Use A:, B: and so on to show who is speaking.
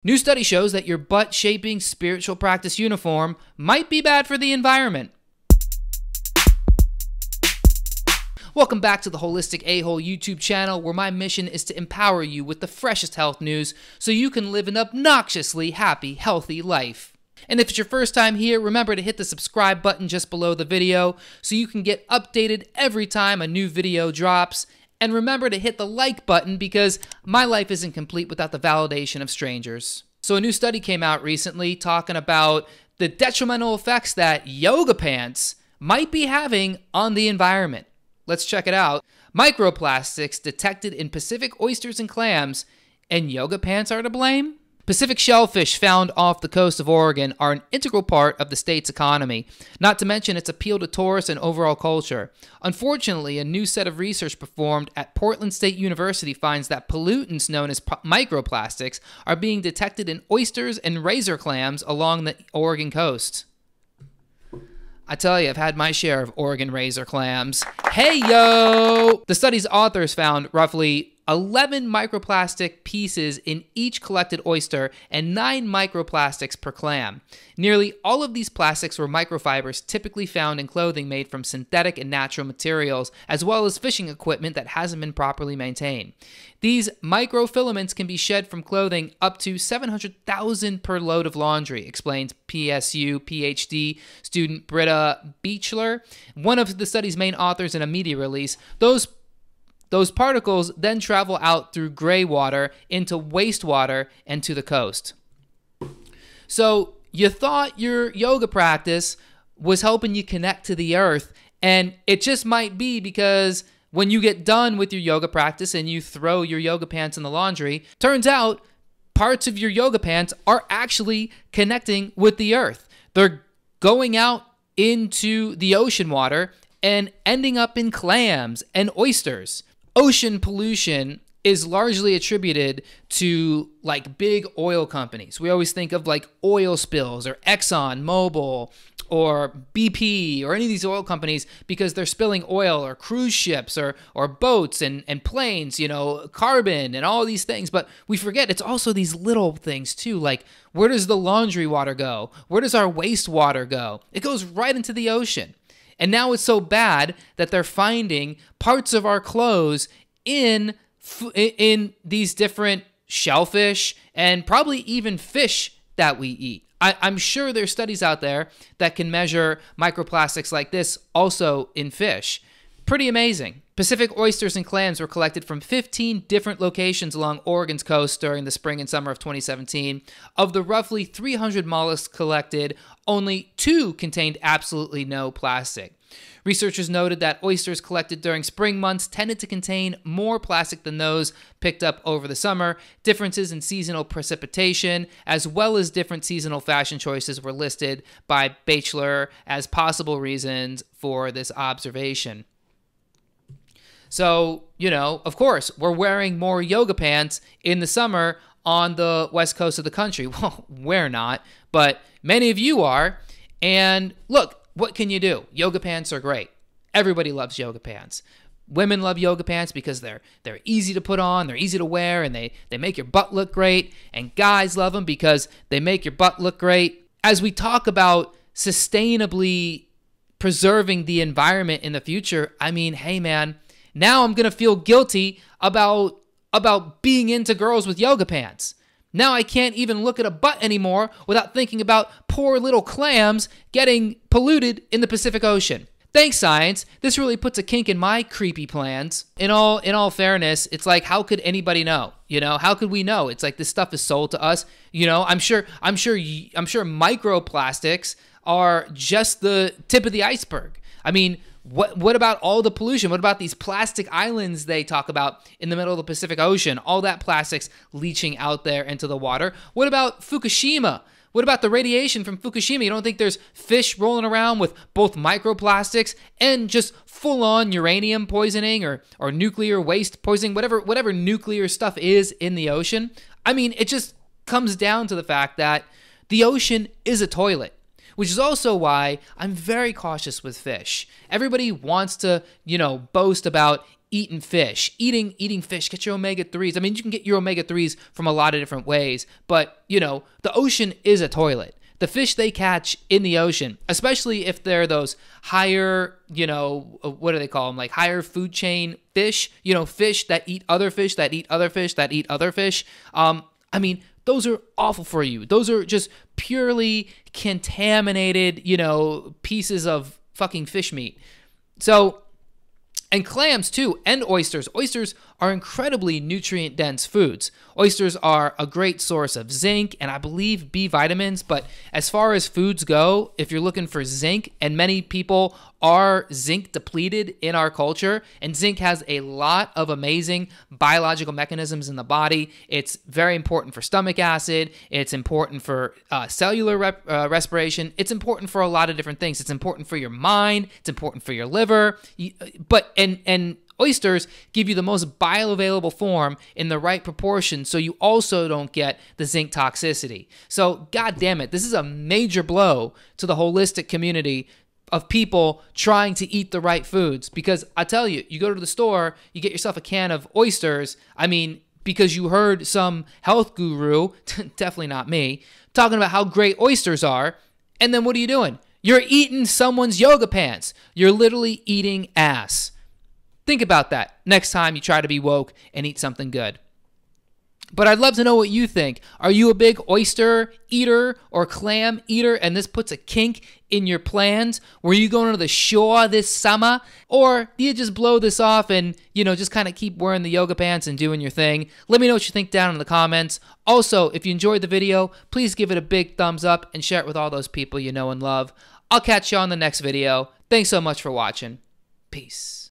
A: New study shows that your butt-shaping spiritual practice uniform might be bad for the environment. Welcome back to the Holistic A-Hole YouTube channel, where my mission is to empower you with the freshest health news so you can live an obnoxiously happy, healthy life. And if it's your first time here, remember to hit the subscribe button just below the video so you can get updated every time a new video drops. And remember to hit the like button because my life isn't complete without the validation of strangers. So a new study came out recently talking about the detrimental effects that yoga pants might be having on the environment. Let's check it out. Microplastics detected in Pacific oysters and clams, and yoga pants are to blame? Pacific shellfish found off the coast of Oregon are an integral part of the state's economy, not to mention its appeal to tourists and overall culture. Unfortunately, a new set of research performed at Portland State University finds that pollutants known as microplastics are being detected in oysters and razor clams along the Oregon coast. I tell you, I've had my share of Oregon razor clams. Hey, yo! The study's authors found roughly 11 microplastic pieces in each collected oyster and 9 microplastics per clam. Nearly all of these plastics were microfibers typically found in clothing made from synthetic and natural materials, as well as fishing equipment that hasn't been properly maintained. These microfilaments can be shed from clothing up to 700,000 per load of laundry, explains PSU PhD student Britta Beechler, one of the study's main authors in a media release. Those particles then travel out through gray water into wastewater and to the coast. So you thought your yoga practice was helping you connect to the earth, and it just might be because when you get done with your yoga practice and you throw your yoga pants in the laundry, turns out parts of your yoga pants are actually connecting with the earth. They're going out into the ocean water and ending up in clams and oysters. Ocean pollution is largely attributed to like big oil companies. We always think of like oil spills or Exxon Mobil or BP or any of these oil companies because they're spilling oil, or cruise ships or boats and planes, you know, carbon and all these things. But we forget it's also these little things too, like where does the laundry water go? Where does our wastewater go? It goes right into the ocean. And now it's so bad that they're finding parts of our clothes in these different shellfish and probably even fish that we eat. I'm sure there's studies out there that can measure microplastics like this also in fish. Pretty amazing. Pacific oysters and clams were collected from 15 different locations along Oregon's coast during the spring and summer of 2017. Of the roughly 300 mollusks collected, only 2 contained absolutely no plastic. Researchers noted that oysters collected during spring months tended to contain more plastic than those picked up over the summer. Differences in seasonal precipitation, as well as different seasonal fashion choices, were listed by Beechler as possible reasons for this observation. So, you know, of course, we're wearing more yoga pants in the summer on the west coast of the country. Well, we're not, but many of you are. And look, what can you do? Yoga pants are great. Everybody loves yoga pants. Women love yoga pants because they're easy to put on, they're easy to wear, and they make your butt look great. And guys love them because they make your butt look great. As we talk about sustainably preserving the environment in the future, I mean, hey man, now I'm going to feel guilty about being into girls with yoga pants. Now I can't even look at a butt anymore without thinking about poor little clams getting polluted in the Pacific Ocean. Thanks, science. This really puts a kink in my creepy plans. In all fairness, it's like, how could anybody know? You know, how could we know? It's like this stuff is sold to us. You know, I'm sure microplastics are just the tip of the iceberg. I mean, what about all the pollution? What about these plastic islands they talk about in the middle of the Pacific Ocean? All that plastics leaching out there into the water. What about Fukushima? What about the radiation from Fukushima? You don't think there's fish rolling around with both microplastics and just full-on uranium poisoning or nuclear waste poisoning, whatever nuclear stuff is in the ocean? I mean, it just comes down to the fact that the ocean is a toilet. Which is also why I'm very cautious with fish. Everybody wants to, you know, boast about eating fish, eating fish, get your omega-3s. I mean, you can get your omega-3s from a lot of different ways, but, you know, the ocean is a toilet. The fish they catch in the ocean, especially if they're those higher, you know, what do they call them? Like higher food chain fish, you know, fish that eat other fish, that eat other fish, that eat other fish. I mean, those are awful for you. Those are just purely contaminated, you know, pieces of fucking fish meat. So, and clams too, and oysters. Oysters are incredibly nutrient-dense foods. Oysters are a great source of zinc and I believe B vitamins, but as far as foods go, if you're looking for zinc, and many people are zinc depleted in our culture, and zinc has a lot of amazing biological mechanisms in the body. It's very important for stomach acid. It's important for cellular respiration. It's important for a lot of different things. It's important for your mind. It's important for your liver. And oysters give you the most bioavailable form in the right proportion, so you also don't get the zinc toxicity. So, god damn it, this is a major blow to the holistic community of people trying to eat the right foods. Because I tell you, you go to the store, you get yourself a can of oysters, I mean, because you heard some health guru, definitely not me, talking about how great oysters are, and then what are you doing? You're eating someone's yoga pants. You're literally eating ass. Think about that next time you try to be woke and eat something good. But I'd love to know what you think. Are you a big oyster eater or clam eater, and this puts a kink in your plans? Were you going to the shore this summer? Or do you just blow this off and, you know, just kind of keep wearing the yoga pants and doing your thing? Let me know what you think down in the comments. Also, if you enjoyed the video, please give it a big thumbs up and share it with all those people you know and love. I'll catch you on the next video. Thanks so much for watching. Peace.